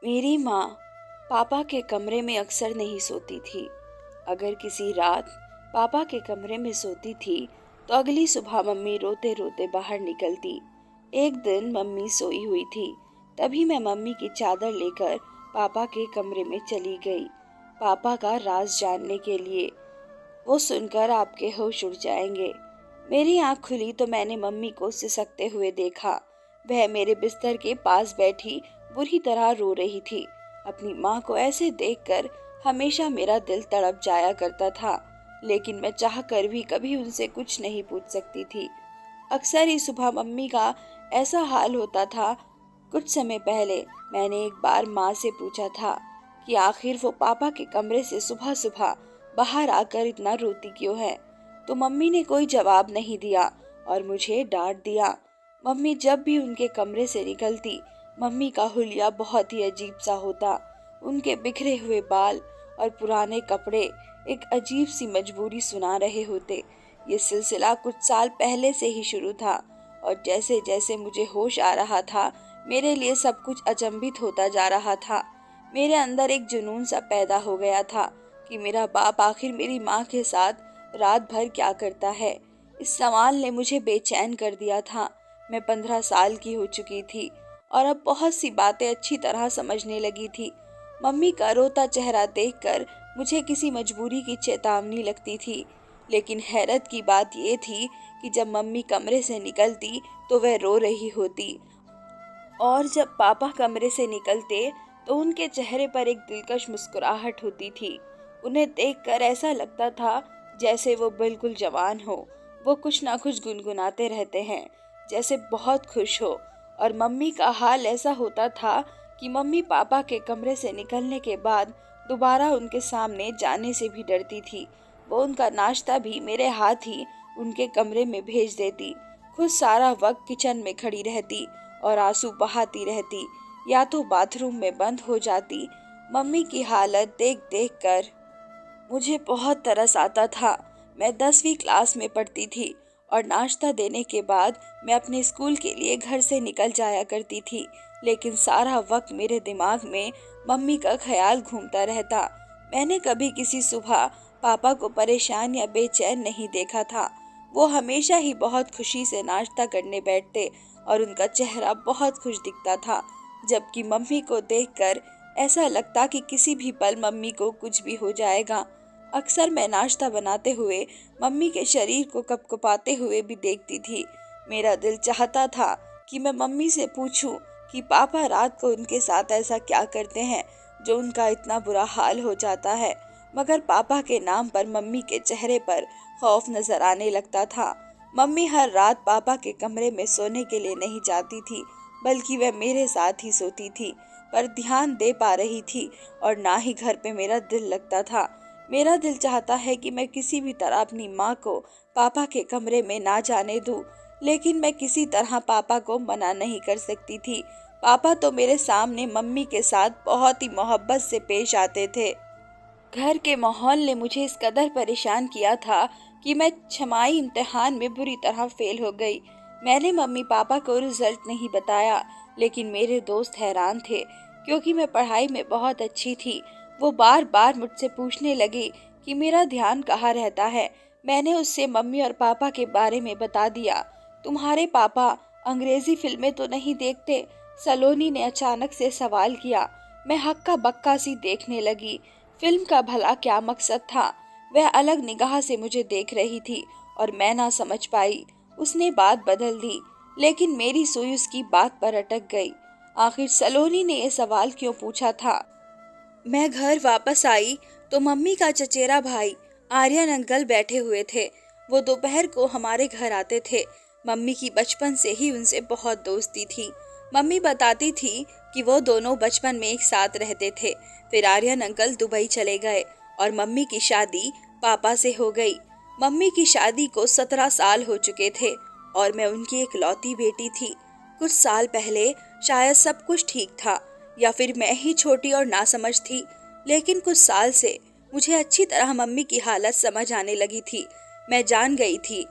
मेरी माँ पापा के कमरे में अक्सर नहीं सोती थी। अगर किसी रात पापा के कमरे में सोती थी तो अगली सुबह मम्मी रोते रोते बाहर निकलती। एक दिन मम्मी सोई हुई थी, तभी मैं मम्मी की चादर लेकर पापा के कमरे में चली गई, पापा का राज जानने के लिए। वो सुनकर आपके होश उड़ जाएंगे। मेरी आंख खुली तो मैंने मम्मी को सिसकते हुए देखा। वह मेरे बिस्तर के पास बैठी बुरी तरह रो रही थी। अपनी माँ को ऐसे देखकर हमेशा मेरा दिल तड़प जाया करता था, लेकिन मैं चाहकर भी कभी उनसे कुछ नहीं पूछ सकती थी। अक्सर ही सुबह मम्मी का ऐसा हाल होता था। कुछ समय पहले मैंने एक बार माँ से पूछा था कि आखिर वो पापा के कमरे से सुबह सुबह बाहर आकर इतना रोती क्यों है, तो मम्मी ने कोई जवाब नहीं दिया और मुझे डांट दिया। मम्मी जब भी उनके कमरे से निकलती, मम्मी का हुलिया बहुत ही अजीब सा होता। उनके बिखरे हुए बाल और पुराने कपड़े एक अजीब सी मजबूरी सुना रहे होते। ये सिलसिला कुछ साल पहले से ही शुरू था और जैसे जैसे मुझे होश आ रहा था, मेरे लिए सब कुछ अचंभित होता जा रहा था। मेरे अंदर एक जुनून सा पैदा हो गया था कि मेरा बाप आखिर मेरी माँ के साथ रात भर क्या करता है। इस सवाल ने मुझे बेचैन कर दिया था। मैं 15 साल की हो चुकी थी और अब बहुत सी बातें अच्छी तरह समझने लगी थी। मम्मी का रोता चेहरा देखकर मुझे किसी मजबूरी की चेतावनी लगती थी, लेकिन हैरत की बात यह थी कि जब मम्मी कमरे से निकलती तो वह रो रही होती, और जब पापा कमरे से निकलते तो उनके चेहरे पर एक दिलकश मुस्कुराहट होती थी। उन्हें देखकर ऐसा लगता था जैसे वो बिल्कुल जवान हो। वो कुछ ना कुछ गुनगुनाते रहते हैं, जैसे बहुत खुश हो। और मम्मी का हाल ऐसा होता था कि मम्मी पापा के कमरे से निकलने के बाद दोबारा उनके सामने जाने से भी डरती थी। वो उनका नाश्ता भी मेरे हाथ ही उनके कमरे में भेज देती, खुद सारा वक्त किचन में खड़ी रहती और आंसू बहाती रहती, या तो बाथरूम में बंद हो जाती। मम्मी की हालत देख देख कर मुझे बहुत तरस आता था। मैं 10वीं क्लास में पढ़ती थी और नाश्ता देने के बाद मैं अपने स्कूल के लिए घर से निकल जाया करती थी, लेकिन सारा वक्त मेरे दिमाग में मम्मी का ख्याल घूमता रहता। मैंने कभी किसी सुबह पापा को परेशान या बेचैन नहीं देखा था। वो हमेशा ही बहुत खुशी से नाश्ता करने बैठते और उनका चेहरा बहुत खुश दिखता था, जबकि मम्मी को देखकर ऐसा लगता कि किसी भी पल मम्मी को कुछ भी हो जाएगा। अक्सर मैं नाश्ता बनाते हुए मम्मी के शरीर को कपकपाते हुए भी देखती थी। मेरा दिल चाहता था कि मैं मम्मी से पूछूं कि पापा रात को उनके साथ ऐसा क्या करते हैं जो उनका इतना बुरा हाल हो जाता है, मगर पापा के नाम पर मम्मी के चेहरे पर खौफ नजर आने लगता था। मम्मी हर रात पापा के कमरे में सोने के लिए नहीं जाती थी, बल्कि वह मेरे साथ ही सोती थी, पर ध्यान दे पा रही थी और ना ही घर पे मेरा दिल लगता था। मेरा दिल चाहता है कि मैं किसी भी तरह अपनी माँ को पापा के कमरे में ना जाने दूं, लेकिन मैं किसी तरह पापा को मना नहीं कर सकती थी। पापा तो मेरे सामने मम्मी के साथ बहुत ही मोहब्बत से पेश आते थे। घर के माहौल ने मुझे इस कदर परेशान किया था कि मैं छमाई इम्तिहान में बुरी तरह फेल हो गई। मैंने मम्मी पापा को रिजल्ट नहीं बताया, लेकिन मेरे दोस्त हैरान थे क्योंकि मैं पढ़ाई में बहुत अच्छी थी। वो बार बार मुझसे पूछने लगे कि मेरा ध्यान कहाँ रहता है। मैंने उससे मम्मी और पापा के बारे में बता दिया। तुम्हारे पापा अंग्रेजी फिल्में तो नहीं देखते? सलोनी ने अचानक से सवाल किया। मैं हक्का बक्का सी देखने लगी। फिल्म का भला क्या मकसद था? वह अलग निगाह से मुझे देख रही थी और मैं ना समझ पाई। उसने बात बदल दी, लेकिन मेरी सुई उसकी बात पर अटक गई। आखिर सलोनी ने यह सवाल क्यों पूछा था? मैं घर वापस आई तो मम्मी का चचेरा भाई आर्यन अंकल बैठे हुए थे। वो दोपहर को हमारे घर आते थे। मम्मी की बचपन से ही उनसे बहुत दोस्ती थी। मम्मी बताती थी कि वो दोनों बचपन में एक साथ रहते थे। फिर आर्यन अंकल दुबई चले गए और मम्मी की शादी पापा से हो गई। मम्मी की शादी को 17 साल हो चुके थे और मैं उनकी इकलौती बेटी थी। कुछ साल पहले शायद सब कुछ ठीक था, या फिर मैं ही छोटी और नासमझ थी, लेकिन कुछ साल से मुझे अच्छी तरह मम्मी की हालत समझ आने लगी थी। मैं जान गई थी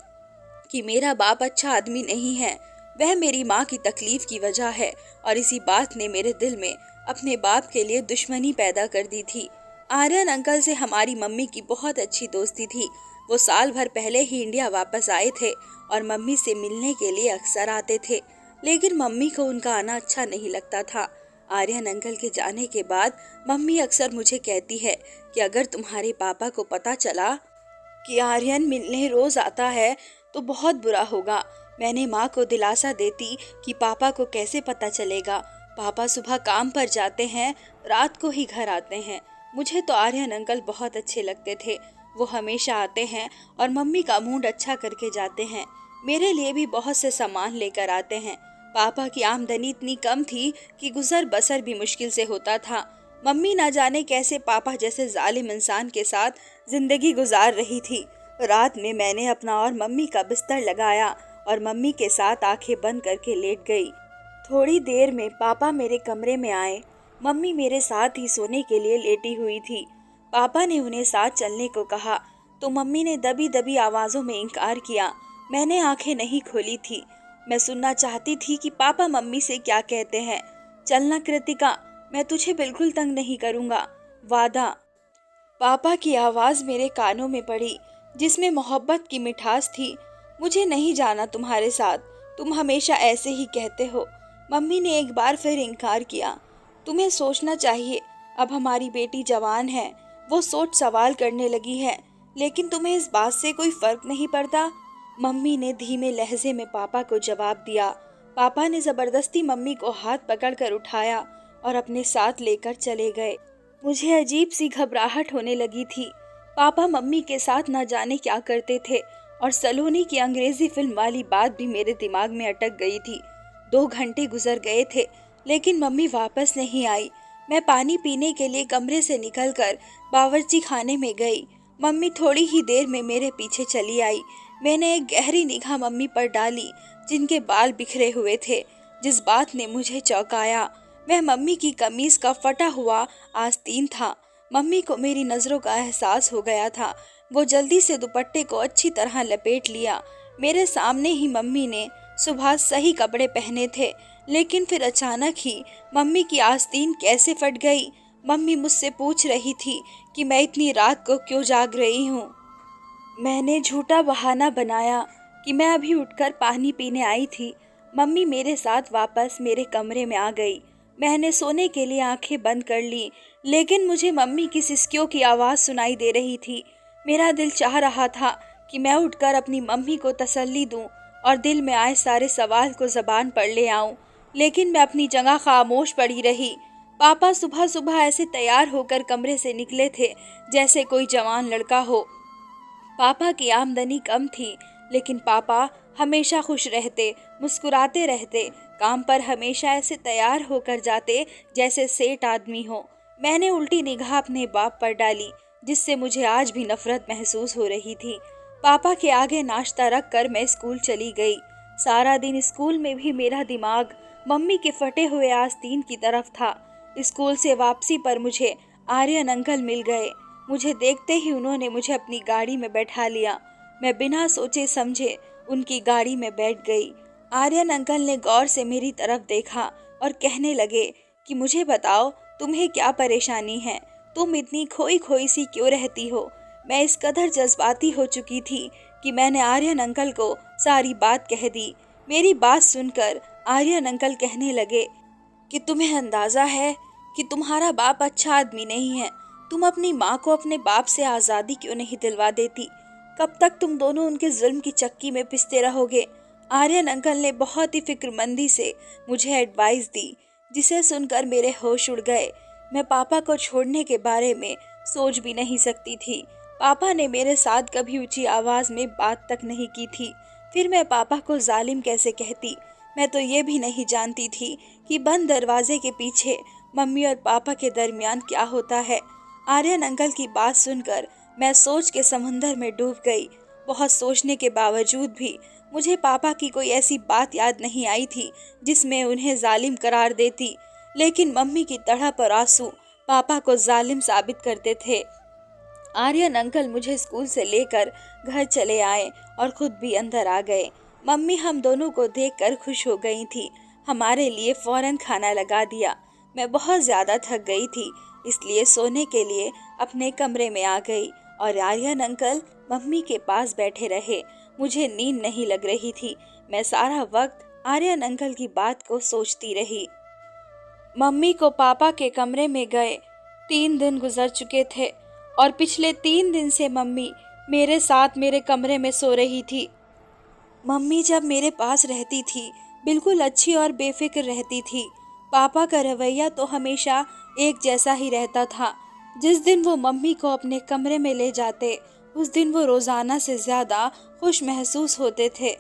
कि मेरा बाप अच्छा आदमी नहीं है, वह मेरी माँ की तकलीफ की वजह है, और इसी बात ने मेरे दिल में अपने बाप के लिए दुश्मनी पैदा कर दी थी। आर्यन अंकल से हमारी मम्मी की बहुत अच्छी दोस्ती थी। वो साल भर पहले ही इंडिया वापस आए थे और मम्मी से मिलने के लिए अक्सर आते थे, लेकिन मम्मी को उनका आना अच्छा नहीं लगता था। आर्यन अंकल के जाने के बाद मम्मी अक्सर मुझे कहती है कि अगर तुम्हारे पापा को पता चला कि आर्यन मिलने रोज आता है तो बहुत बुरा होगा। मैंने माँ को दिलासा देती कि पापा को कैसे पता चलेगा। पापा सुबह काम पर जाते हैं, रात को ही घर आते हैं। मुझे तो आर्यन अंकल बहुत अच्छे लगते थे। वो हमेशा आते हैं और मम्मी का मूड अच्छा करके जाते हैं। मेरे लिए भी बहुत से सामान लेकर आते हैं। पापा की आमदनी इतनी कम थी कि गुजर बसर भी मुश्किल से होता था। मम्मी ना जाने कैसे पापा जैसे जालिम इंसान के साथ जिंदगी गुजार रही थी। रात में मैंने अपना और मम्मी का बिस्तर लगाया और मम्मी के साथ आंखें बंद करके लेट गई। थोड़ी देर में पापा मेरे कमरे में आए। मम्मी मेरे साथ ही सोने के लिए लेटी हुई थी। पापा ने उन्हें साथ चलने को कहा तो मम्मी ने दबी दबी आवाजों में इनकार किया। मैंने आंखें नहीं खोली थी। मैं सुनना चाहती थी कि पापा मम्मी से क्या कहते हैं। चलना कृतिका, मैं तुझे बिल्कुल तंग नहीं करूंगा, वादा। पापा की आवाज मेरे कानों में पड़ी, जिसमें मोहब्बत की मिठास थी। मुझे नहीं जाना तुम्हारे साथ, तुम हमेशा ऐसे ही कहते हो। मम्मी ने एक बार फिर इनकार किया। तुम्हें सोचना चाहिए, अब हमारी बेटी जवान है, वो सोच सवाल करने लगी है, लेकिन तुम्हें इस बात से कोई फर्क नहीं पड़ता। मम्मी ने धीमे लहजे में पापा को जवाब दिया। पापा ने जबरदस्ती मम्मी को हाथ पकड़कर उठाया और अपने साथ लेकर चले गए। मुझे अजीब सी घबराहट होने लगी थी। पापा मम्मी के साथ न जाने क्या करते थे और सलोनी की अंग्रेजी फिल्म वाली बात भी मेरे दिमाग में अटक गई थी। 2 घंटे गुजर गए थे, लेकिन मम्मी वापस नहीं आई। मैं पानी पीने के लिए कमरे से निकलकर बावर्ची खाने में गई। मम्मी थोड़ी ही देर में मेरे पीछे चली आई। मैंने एक गहरी निगाह मम्मी पर डाली, जिनके बाल बिखरे हुए थे। जिस बात ने मुझे चौंकाया वह मम्मी की कमीज का फटा हुआ आस्तीन था। मम्मी को मेरी नजरों का एहसास हो गया था। वो जल्दी से दुपट्टे को अच्छी तरह लपेट लिया। मेरे सामने ही मम्मी ने सुबह सही कपड़े पहने थे, लेकिन फिर अचानक ही मम्मी की आस्तीन कैसे फट गई। मम्मी मुझसे पूछ रही थी कि मैं इतनी रात को क्यों जाग रही हूँ। मैंने झूठा बहाना बनाया कि मैं अभी उठकर पानी पीने आई थी। मम्मी मेरे साथ वापस मेरे कमरे में आ गई। मैंने सोने के लिए आंखें बंद कर ली, लेकिन मुझे मम्मी की सिसकियों की आवाज़ सुनाई दे रही थी। मेरा दिल चाह रहा था कि मैं उठकर अपनी मम्मी को तसल्ली दूं और दिल में आए सारे सवाल को ज़बान पर ले आऊं, लेकिन मैं अपनी जगह खामोश पड़ी रही। पापा सुबह सुबह ऐसे तैयार होकर कमरे से निकले थे जैसे कोई जवान लड़का हो। पापा की आमदनी कम थी, लेकिन पापा हमेशा खुश रहते, मुस्कुराते रहते। काम पर हमेशा ऐसे तैयार होकर जाते जैसे सेठ आदमी हो। मैंने उल्टी निगाह अपने बाप पर डाली, जिससे मुझे आज भी नफरत महसूस हो रही थी। पापा के आगे नाश्ता रख कर मैं स्कूल चली गई। सारा दिन स्कूल में भी मेरा दिमाग मम्मी के फटे हुए आस्तीन की तरफ था। स्कूल से वापसी पर मुझे आर्यन अंकल मिल गए। मुझे देखते ही उन्होंने मुझे अपनी गाड़ी में बैठा लिया। मैं बिना सोचे समझे उनकी गाड़ी में बैठ गई। आर्यन अंकल ने गौर से मेरी तरफ देखा और कहने लगे कि मुझे बताओ, तुम्हें क्या परेशानी है? तुम इतनी खोई खोई सी क्यों रहती हो? मैं इस कदर जज्बाती हो चुकी थी कि मैंने आर्यन अंकल को सारी बात कह दी। मेरी बात सुनकर आर्यन अंकल कहने लगे कि तुम्हें अंदाजा है कि तुम्हारा बाप अच्छा आदमी नहीं है। तुम अपनी माँ को अपने बाप से आज़ादी क्यों नहीं दिलवा देती? कब तक तुम दोनों उनके जुल्म की चक्की में पिसते रहोगे? आर्यन अंकल ने बहुत ही फिक्रमंदी से मुझे एडवाइस दी, जिसे सुनकर मेरे होश उड़ गए। मैं पापा को छोड़ने के बारे में सोच भी नहीं सकती थी। पापा ने मेरे साथ कभी ऊंची आवाज़ में बात तक नहीं की थी। फिर मैं पापा को जालिम कैसे कहती? मैं तो ये भी नहीं जानती थी कि बंद दरवाजे के पीछे मम्मी और पापा के दरमियान क्या होता है। आर्यन अंकल की बात सुनकर मैं सोच के समंदर में डूब गई। बहुत सोचने के बावजूद भी मुझे पापा की कोई ऐसी बात याद नहीं आई थी जिसमें उन्हें जालिम करार देती, लेकिन मम्मी की तड़प और आंसू पापा को जालिम साबित करते थे। आर्यन अंकल मुझे स्कूल से लेकर घर चले आए और खुद भी अंदर आ गए। मम्मी हम दोनों को देखकर खुश हो गई थी। हमारे लिए फौरन खाना लगा दिया। मैं बहुत ज़्यादा थक गई थी, इसलिए सोने के लिए अपने कमरे में आ गई और आर्यन अंकल मम्मी के पास बैठे रहे। मुझे नींद नहीं लग रही थी। मैं सारा वक्त आर्यन अंकल की बात को सोचती रही। मम्मी को पापा के कमरे में गए 3 दिन गुजर चुके थे और पिछले 3 दिन से मम्मी मेरे साथ मेरे कमरे में सो रही थी। मम्मी जब मेरे पास रहती थी बिल्कुल अच्छी और बेफिक्र रहती थी। पापा का रवैया तो हमेशा एक जैसा ही रहता था। जिस दिन वो मम्मी को अपने कमरे में ले जाते उस दिन वो रोजाना से ज्यादा खुश महसूस होते थे।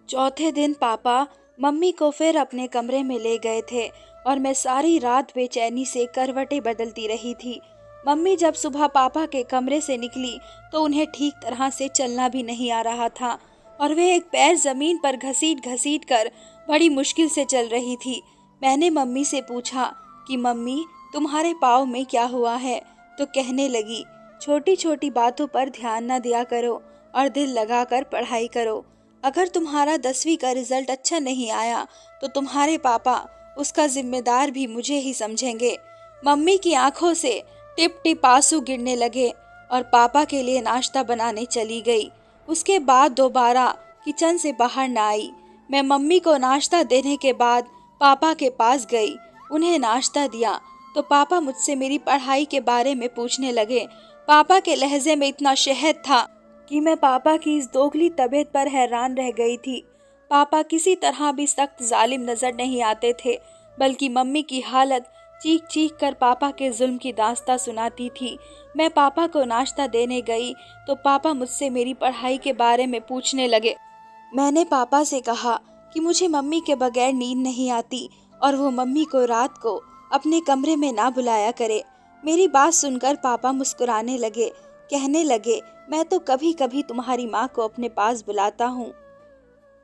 चौथे दिन पापा मम्मी को फिर अपने कमरे में ले गए थे और मैं सारी रात बेचैनी से करवटें बदलती रही थी। मम्मी जब सुबह पापा के कमरे से निकली तो उन्हें ठीक तरह से चलना भी नहीं आ रहा था और वे एक पैर जमीन पर घसीट घसीट कर बड़ी मुश्किल से चल रही थी। मैंने मम्मी से पूछा कि मम्मी तुम्हारे पाँव में क्या हुआ है, तो कहने लगी छोटी छोटी बातों पर ध्यान न दिया करो और दिल लगाकर पढ़ाई करो। अगर तुम्हारा 10वीं का रिजल्ट अच्छा नहीं आया तो तुम्हारे पापा उसका जिम्मेदार भी मुझे ही समझेंगे। मम्मी की आंखों से टिप टिप आंसू गिरने लगे और पापा के लिए नाश्ता बनाने चली गई। उसके बाद दोबारा किचन से बाहर न आई। मैं मम्मी को नाश्ता देने के बाद पापा के पास गई, उन्हें नाश्ता दिया तो पापा मुझसे मेरी पढ़ाई के बारे में पूछने लगे। पापा के लहजे में इतना शहद था कि मैं पापा की इस दोगली तबीयत पर हैरान रह गई थी। पापा किसी तरह भी सख्त जालिम नजर नहीं आते थे, बल्कि मम्मी की हालत चीख चीख कर पापा के जुल्म की दास्तां सुनाती थी। मैं पापा को नाश्ता देने गई तो पापा मुझसे मेरी पढ़ाई के बारे में पूछने लगे। मैंने पापा से कहा कि मुझे मम्मी के बगैर नींद नहीं आती और वो मम्मी को रात को अपने कमरे में ना बुलाया करे। मेरी बात सुनकर पापा मुस्कुराने लगे, कहने लगे मैं तो कभी कभी तुम्हारी माँ को अपने पास बुलाता हूँ।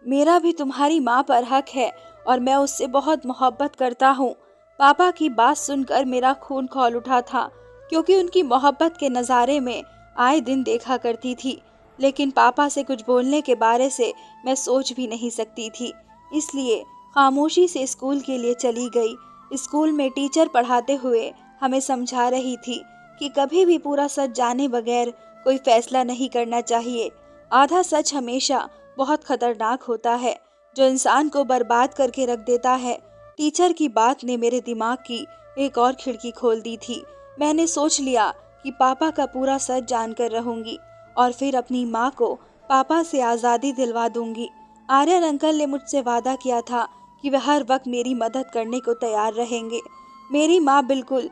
मेरा भी तुम्हारी माँ पर हक है और मैं उससे बहुत मोहब्बत करता हूँ। पापा की बात सुनकर मेरा खून खौल उठा था, क्योंकि उनकी मोहब्बत के नज़ारे में आए दिन देखा करती थी, लेकिन पापा से कुछ बोलने के बारे से मैं सोच भी नहीं सकती थी। इसलिए खामोशी से स्कूल के लिए चली गई। स्कूल में टीचर पढ़ाते हुए हमें समझा रही थी कि कभी भी पूरा सच जाने बगैर कोई फैसला नहीं करना चाहिए। आधा सच हमेशा बहुत खतरनाक होता है, जो इंसान को बर्बाद करके रख देता है। टीचर की बात ने मेरे दिमाग की एक और खिड़की खोल दी थी। मैंने सोच लिया कि पापा का पूरा सच जानकर रहूंगी और फिर अपनी माँ को पापा से आज़ादी दिलवा दूंगी। आर्यन अंकल ने मुझसे वादा किया था कि वह हर वक्त मेरी मदद करने को तैयार रहेंगे। मेरी माँ बिल्कुल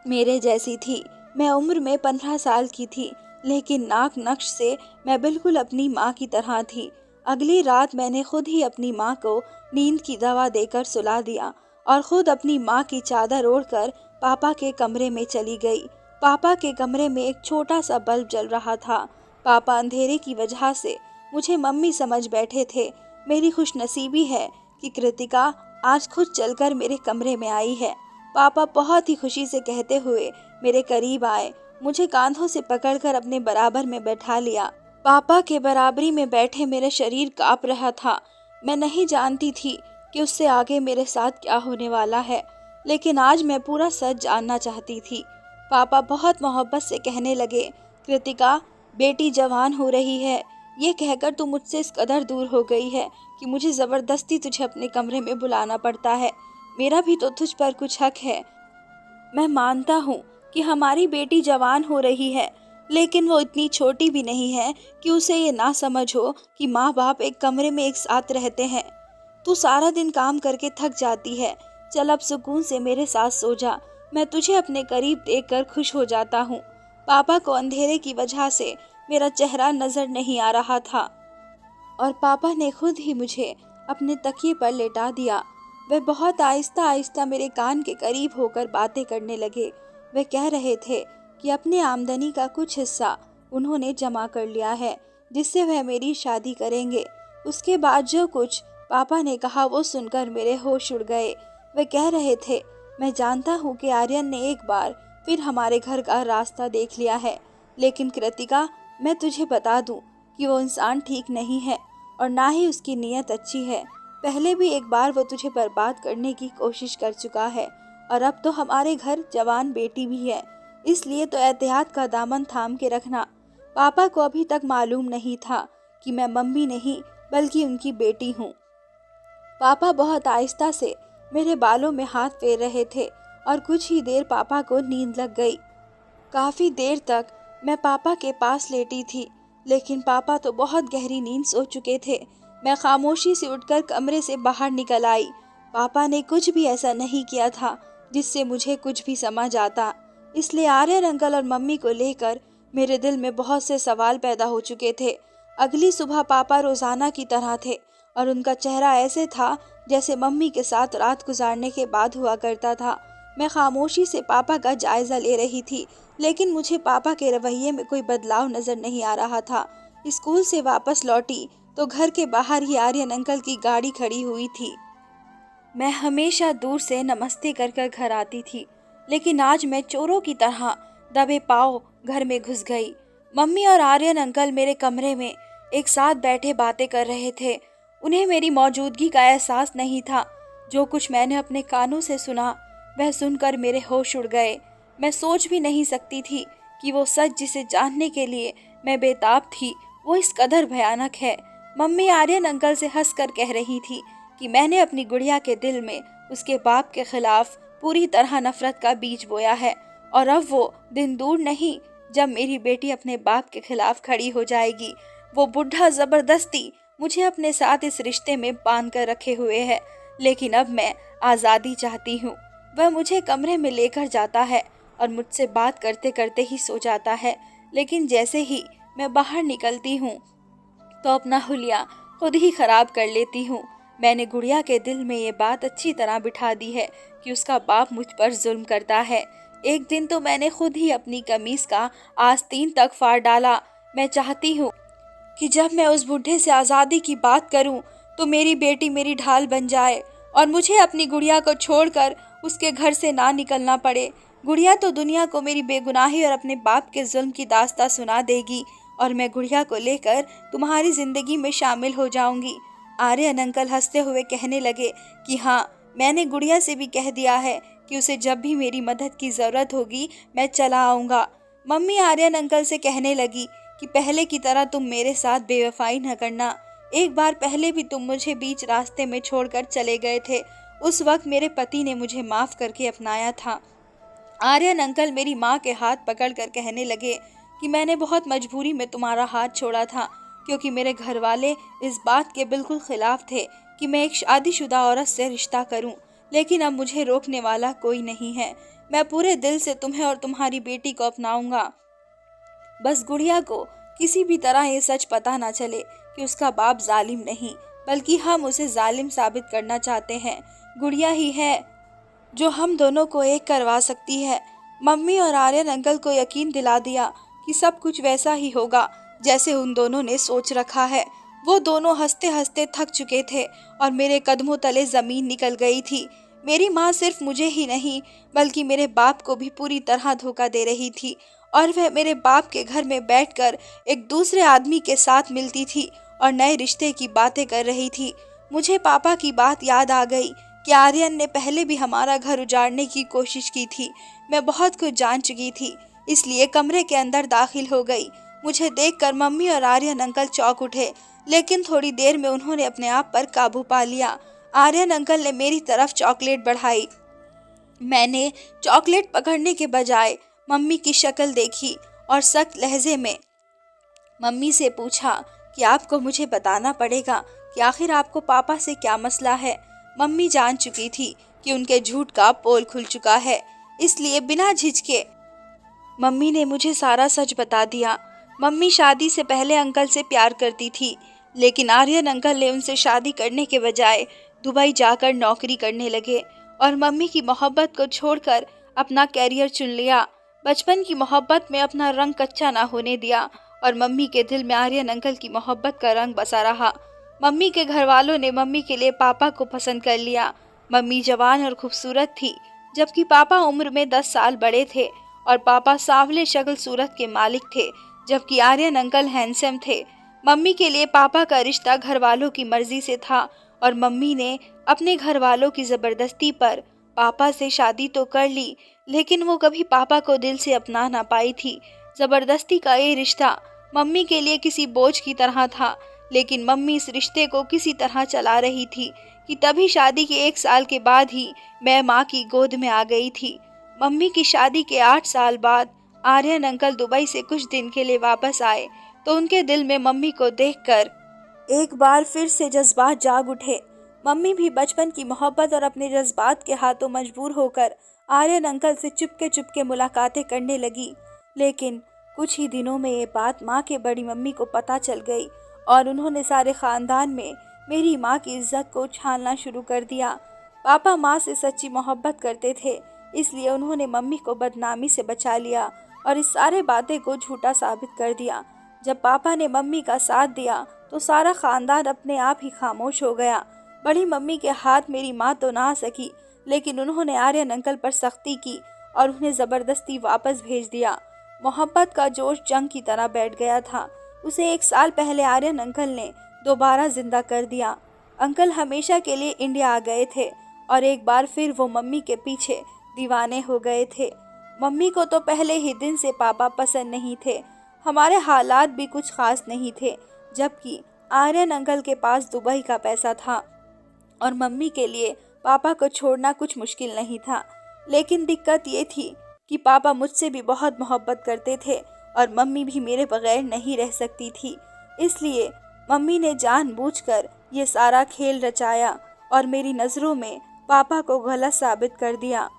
मेरे जैसी थी। मैं उम्र में 15 साल की थी, लेकिन नाक नक्श से मैं बिल्कुल अपनी माँ की तरह थी। अगली रात मैंने खुद ही अपनी माँ को नींद की दवा देकर सुला दिया और खुद अपनी माँ की चादर ओढ़कर पापा के कमरे में चली गई। पापा के कमरे में एक छोटा सा बल्ब जल रहा था। पापा अंधेरे की वजह से मुझे मम्मी समझ बैठे थे। मेरी खुशनसीबी है कि कृतिका आज खुद चलकर मेरे कमरे में आई है। पापा बहुत ही खुशी से कहते हुए मेरे करीब आए, मुझे कांधों से पकड़कर अपने बराबर में बैठा लिया। पापा के बराबरी में बैठे मेरे शरीर कांप रहा था। मैं नहीं जानती थी कि उससे आगे मेरे साथ क्या होने वाला है, लेकिन आज मैं पूरा सच जानना चाहती थी। पापा बहुत मोहब्बत से कहने लगे, कृतिका बेटी जवान हो रही है। ये कहकर तू मुझसे इस कदर दूर हो गई है कि मुझे जबरदस्ती तुझे अपने कमरे में बुलाना पड़ता है। मेरा भी तो तुझ पर कुछ हक है। मैं मानता हूँ कि हमारी बेटी जवान हो रही है, लेकिन वो इतनी छोटी भी नहीं है कि उसे ये ना समझ हो कि माँ बाप एक कमरे में एक साथ रहते हैं। तू सारा दिन काम करके थक जाती है, चल अब सुकून से मेरे साथ सो जा। मैं तुझे अपने करीब देखकर खुश हो जाता हूँ। पापा को अंधेरे की वजह से मेरा चेहरा नजर नहीं आ रहा था और पापा ने खुद ही मुझे अपने तकिए पर लेटा दिया। वे बहुत आहिस्ता आहिस्ता मेरे कान के करीब होकर बातें करने लगे। वे कह रहे थे कि अपने आमदनी का कुछ हिस्सा उन्होंने जमा कर लिया है, जिससे वह मेरी शादी करेंगे। उसके बाद जो कुछ पापा ने कहा वो सुनकर मेरे होश उड़ गए। वे कह रहे थे, मैं जानता हूँ कि आर्यन ने एक बार फिर हमारे घर का रास्ता देख लिया है, लेकिन कृतिका मैं तुझे बता दूं कि वो इंसान ठीक नहीं है और ना ही उसकी नीयत अच्छी है। पहले भी एक बार वो तुझे बर्बाद करने की कोशिश कर चुका है और अब तो हमारे घर जवान बेटी भी है, इसलिए तो एहतियात का दामन थाम के रखना। पापा को अभी तक मालूम नहीं था कि मैं मम्मी नहीं बल्कि उनकी बेटी हूँ। पापा बहुत आहिस्ता से मेरे बालों में हाथ फेर रहे थे और कुछ ही देर पापा को नींद लग गई। काफी देर तक मैं पापा के पास लेटी थी, लेकिन पापा तो बहुत गहरी नींद सो चुके थे। मैं खामोशी से उठकर कमरे से बाहर निकल आई। पापा ने कुछ भी ऐसा नहीं किया था जिससे मुझे कुछ भी समझ आता, इसलिए आर्यन अंकल और मम्मी को लेकर मेरे दिल में बहुत से सवाल पैदा हो चुके थे। अगली सुबह पापा रोजाना की तरह थे और उनका चेहरा ऐसे था जैसे मम्मी के साथ रात गुजारने के बाद हुआ करता था। मैं खामोशी से पापा का जायजा ले रही थी, लेकिन मुझे पापा के रवैये में कोई बदलाव नजर नहीं आ रहा था। स्कूल से वापस लौटी तो घर के बाहर ही आर्यन अंकल की गाड़ी खड़ी हुई थी। मैं हमेशा दूर से नमस्ते कर कर घर आती थी, लेकिन आज मैं चोरों की तरह दबे पाँव घर में घुस गई। मम्मी और आर्यन अंकल मेरे कमरे में एक साथ बैठे बातें कर रहे थे। उन्हें मेरी मौजूदगी का एहसास नहीं था। जो कुछ मैंने अपने कानों से सुना वह सुनकर मेरे होश उड़ गए। मैं सोच भी नहीं सकती थी कि वो सच जिसे जानने के लिए मैं बेताब थी वो इस कदर भयानक है। मम्मी आर्यन अंकल से हंसकर कह रही थी कि मैंने अपनी गुड़िया के दिल में उसके बाप के खिलाफ पूरी तरह नफरत का बीज बोया है और अब वो दिन दूर नहीं जब मेरी बेटी अपने बाप के खिलाफ खड़ी हो जाएगी। वो बुढ़ा जबरदस्ती मुझे अपने साथ इस रिश्ते में बांध कर रखे हुए है, लेकिन अब मैं आज़ादी चाहती हूँ। वह मुझे कमरे में लेकर जाता है और मुझसे बात करते करते ही सो जाता है, लेकिन जैसे ही मैं बाहर निकलती हूँ तो अपना हुलिया खुद ही खराब कर लेती हूँ। मैंने गुड़िया के दिल में ये बात अच्छी तरह बिठा दी है कि उसका बाप मुझ पर जुल्म करता है। एक दिन तो मैंने खुद ही अपनी कमीज का आस्तीन तक फाड़ डाला। मैं चाहती हूँ कि जब मैं उस बुढ़े से आज़ादी की बात करूं तो मेरी बेटी मेरी ढाल बन जाए और मुझे अपनी गुड़िया को छोड़कर उसके घर से ना निकलना पड़े। गुड़िया तो दुनिया को मेरी बेगुनाही और अपने बाप के जुल्म की दास्तां सुना देगी और मैं गुड़िया को लेकर तुम्हारी जिंदगी में शामिल हो जाऊंगी। आर्यन अंकल हंसते हुए कहने लगे कि हाँ, मैंने गुड़िया से भी कह दिया है कि उसे जब भी मेरी मदद की जरूरत होगी मैं चला आऊँगा। मम्मी आर्यन अंकल से कहने लगी कि पहले की तरह तुम मेरे साथ बेवफाई न करना। एक बार पहले भी तुम मुझे बीच रास्ते में छोड़कर चले गए थे। उस वक्त मेरे पति ने मुझे माफ करके अपनाया था। आर्यन अंकल मेरी माँ के हाथ पकड़कर कहने लगे कि मैंने बहुत मजबूरी में तुम्हारा हाथ छोड़ा था, क्योंकि मेरे घर वाले इस बात के बिल्कुल खिलाफ थे कि मैं एक शादीशुदा औरत से रिश्ता करूं, लेकिन अब मुझे रोकने वाला कोई नहीं है। मैं पूरे दिल से तुम्हें और तुम्हारी बेटी को अपनाऊंगा। बस गुड़िया को किसी भी तरह ये सच पता ना चले कि उसका बाप जालिम नहीं बल्कि हम उसे जालिम साबित करना चाहते हैं। गुड़िया ही है जो हम दोनों को एक करवा सकती है। मम्मी और आर्यन अंकल को यकीन दिला दिया कि सब कुछ वैसा ही होगा जैसे उन दोनों ने सोच रखा है। वो दोनों हंसते हंसते थक चुके थे और मेरे कदमों तले जमीन निकल गई थी। मेरी माँ सिर्फ मुझे ही नहीं बल्कि मेरे बाप को भी पूरी तरह धोखा दे रही थी और वह मेरे बाप के घर में बैठकर एक दूसरे आदमी के साथ मिलती थी और नए रिश्ते की बातें कर रही थी। मुझे पापा की बात याद आ गई कि आर्यन ने पहले भी हमारा घर उजाड़ने की कोशिश की थी। मैं बहुत कुछ जान चुकी थी, इसलिए कमरे के अंदर दाखिल हो गई। मुझे देखकर मम्मी और आर्यन अंकल चौंक उठे, लेकिन थोड़ी देर में उन्होंने अपने आप पर काबू पा लिया। आर्यन अंकल ने मेरी तरफ चॉकलेट बढ़ाई। मैंने चॉकलेट पकड़ने के बजाय मम्मी की शक्ल देखी और सख्त लहजे में मम्मी से पूछा कि आपको मुझे बताना पड़ेगा कि आखिर आपको पापा से क्या मसला है। मम्मी जान चुकी थी कि उनके झूठ का पोल खुल चुका है, इसलिए बिना झिझके मम्मी ने मुझे सारा सच बता दिया। मम्मी शादी से पहले अंकल से प्यार करती थी, लेकिन आर्यन अंकल ने उनसे शादी करने के बजाय दुबई जाकर नौकरी करने लगे और मम्मी की मोहब्बत को छोड़कर अपना कैरियर चुन लिया। बचपन की मोहब्बत में अपना रंग कच्चा ना होने दिया और मम्मी के दिल में आर्यन अंकल की मोहब्बत का रंग बसा रहा। मम्मी के घर वालों ने मम्मी के लिए पापा को पसंद कर लिया। मम्मी जवान और खूबसूरत थी, जबकि पापा उम्र में 10 साल बड़े थे और पापा सांवले शक्ल सूरत के मालिक थे, जबकि आर्यन अंकल हैंडसम थे। मम्मी के लिए पापा का रिश्ता घर वालों की मर्जी से था और मम्मी ने अपने घर वालों की जबरदस्ती पर पापा से शादी तो कर ली, लेकिन वो कभी पापा को दिल से अपना ना पाई थी। जबरदस्ती का ये रिश्ता मम्मी के लिए किसी बोझ की तरह था, लेकिन मम्मी इस रिश्ते को किसी तरह चला रही थी कि तभी शादी के 1 साल के बाद ही मैं माँ की गोद में आ गई थी। मम्मी की शादी के 8 साल बाद आर्यन अंकल दुबई से कुछ दिन के लिए वापस आए, तो उनके दिल में मम्मी को देखकर एक बार फिर से जज्बात जाग उठे। मम्मी भी बचपन की मोहब्बत और अपने जज्बात के हाथों मजबूर होकर आर्यन अंकल से चुपके चुपके मुलाकातें करने लगी। लेकिन कुछ ही दिनों में ये बात माँ के बड़ी मम्मी को पता चल गई और उन्होंने सारे खानदान में मेरी माँ की इज्जत को उछालना शुरू कर दिया। पापा माँ से सच्ची मोहब्बत करते थे, इसलिए उन्होंने मम्मी को बदनामी से बचा लिया और इस सारे बातें को झूठा साबित कर दिया। जब पापा ने मम्मी का साथ दिया तो सारा खानदान अपने आप ही खामोश हो गया। बड़ी मम्मी के हाथ मेरी माँ तो ना आ सकी, लेकिन उन्होंने आर्यन अंकल पर सख्ती की और उन्हें ज़बरदस्ती वापस भेज दिया। मोहब्बत का जोश जंग की तरह बैठ गया था। उसे 1 साल पहले आर्यन अंकल ने दोबारा जिंदा कर दिया। अंकल हमेशा के लिए इंडिया आ गए थे और एक बार फिर वो मम्मी के पीछे दीवाने हो गए थे। मम्मी को तो पहले ही दिन से पापा पसंद नहीं थे। हमारे हालात भी कुछ खास नहीं थे, जबकि आर्यन अंकल के पास दुबई का पैसा था और मम्मी के लिए पापा को छोड़ना कुछ मुश्किल नहीं था। लेकिन दिक्कत ये थी कि पापा मुझसे भी बहुत मोहब्बत करते थे और मम्मी भी मेरे बगैर नहीं रह सकती थी। इसलिए मम्मी ने जानबूझकर ये सारा खेल रचाया और मेरी नज़रों में पापा को गलत साबित कर दिया।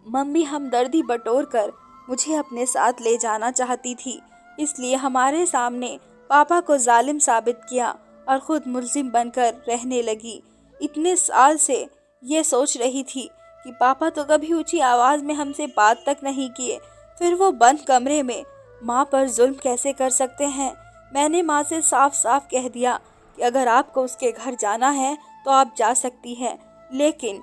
मम्मी हमदर्दी बटोरकर मुझे अपने साथ ले जाना चाहती थी, इसलिए हमारे सामने पापा को जालिम साबित किया और खुद मुल्जिम बनकर रहने लगी। इतने साल से ये सोच रही थी कि पापा तो कभी ऊंची आवाज़ में हमसे बात तक नहीं किए, फिर वो बंद कमरे में माँ पर जुल्म कैसे कर सकते हैं। मैंने माँ से साफ साफ कह दिया कि अगर आपको उसके घर जाना है तो आप जा सकती हैं, लेकिन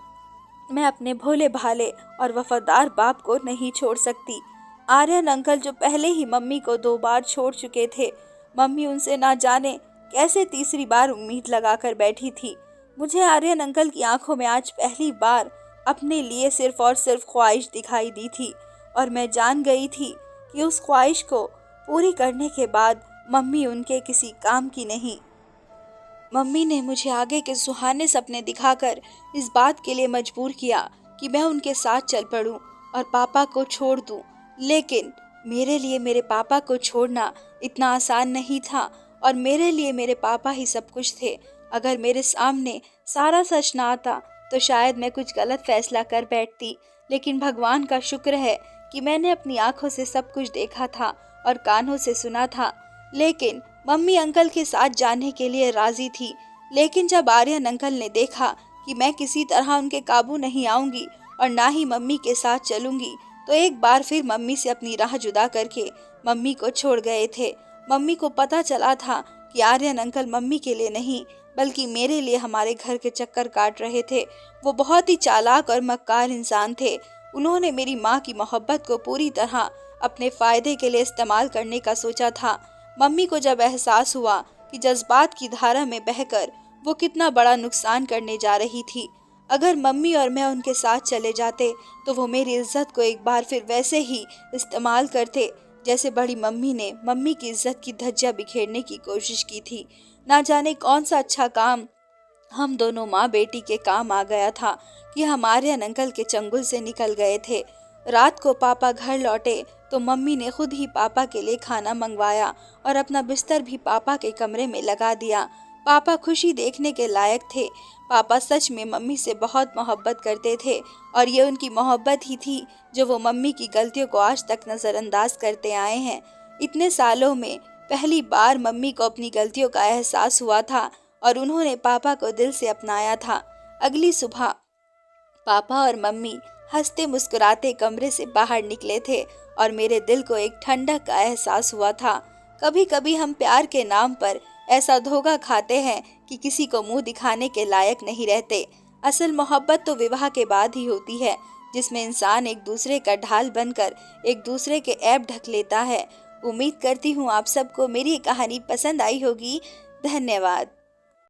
मैं अपने भोले भाले और वफादार बाप को नहीं छोड़ सकती। आर्यन अंकल जो पहले ही मम्मी को 2 बार छोड़ चुके थे, मम्मी उनसे ना जाने कैसे तीसरी बार उम्मीद लगाकर बैठी थी। मुझे आर्यन अंकल की आंखों में आज पहली बार अपने लिए सिर्फ और सिर्फ ख्वाहिश दिखाई दी थी और मैं जान गई थी कि उस ख्वाहिश को पूरी करने के बाद मम्मी उनके किसी काम की नहीं। मम्मी ने मुझे आगे के सुहाने सपने दिखाकर इस बात के लिए मजबूर किया कि मैं उनके साथ चल पड़ूं और पापा को छोड़ दूं। लेकिन मेरे लिए मेरे पापा को छोड़ना इतना आसान नहीं था और मेरे लिए मेरे पापा ही सब कुछ थे। अगर मेरे सामने सारा सच ना आता तो शायद मैं कुछ गलत फैसला कर बैठती, लेकिन भगवान का शुक्र है कि मैंने अपनी आंखों से सब कुछ देखा था और कानों से सुना था। लेकिन मम्मी अंकल के साथ जाने के लिए राजी थी, लेकिन जब आर्यन अंकल ने देखा कि मैं किसी तरह उनके काबू नहीं आऊंगी और ना ही मम्मी के साथ चलूंगी, तो एक बार फिर मम्मी से अपनी राह जुदा करके मम्मी को छोड़ गए थे। मम्मी को पता चला था कि आर्यन अंकल मम्मी के लिए नहीं बल्कि मेरे लिए हमारे घर के चक्कर काट रहे थे। वो बहुत ही चालाक और मक्कार इंसान थे। उन्होंने मेरी माँ की मोहब्बत को पूरी तरह अपने फ़ायदे के लिए इस्तेमाल करने का सोचा था। मम्मी को जब एहसास हुआ कि जज्बात की धारा में बहकर वो कितना बड़ा नुकसान करने जा रही थी, अगर मम्मी और मैं उनके साथ चले जाते तो वो मेरी इज्जत को एक बार फिर वैसे ही इस्तेमाल करते जैसे बड़ी मम्मी ने मम्मी की इज्जत की धज्जियां बिखेरने की कोशिश की थी। ना जाने कौन सा अच्छा काम हम दोनों माँ बेटी के काम आ गया था कि हम आर्यन अंकल के चंगुल से निकल गए थे। रात को पापा घर लौटे तो मम्मी ने खुद ही पापा के लिए खाना मंगवाया और अपना बिस्तर भी पापा के कमरे में लगा दिया। पापा खुशी देखने के लायक थे। पापा सच में मम्मी से बहुत मोहब्बत करते थे और ये उनकी मोहब्बत ही थी जो वो मम्मी की गलतियों को आज तक नज़रअंदाज करते आए हैं। इतने सालों में पहली बार मम्मी को अपनी गलतियों का एहसास हुआ था और उन्होंने पापा को दिल से अपनाया था। अगली सुबह पापा और मम्मी हंसते मुस्कुराते कमरे से बाहर निकले थे और मेरे दिल को एक ठंडक का एहसास हुआ था। कभी कभी हम प्यार के नाम पर ऐसा धोखा खाते हैं कि किसी को मुंह दिखाने के लायक नहीं रहते। असल मोहब्बत तो विवाह के बाद ही होती है, जिसमें इंसान एक दूसरे का ढाल बनकर एक दूसरे के ऐब ढक लेता है। उम्मीद करती हूँ आप सबको मेरी कहानी पसंद आई होगी। धन्यवाद।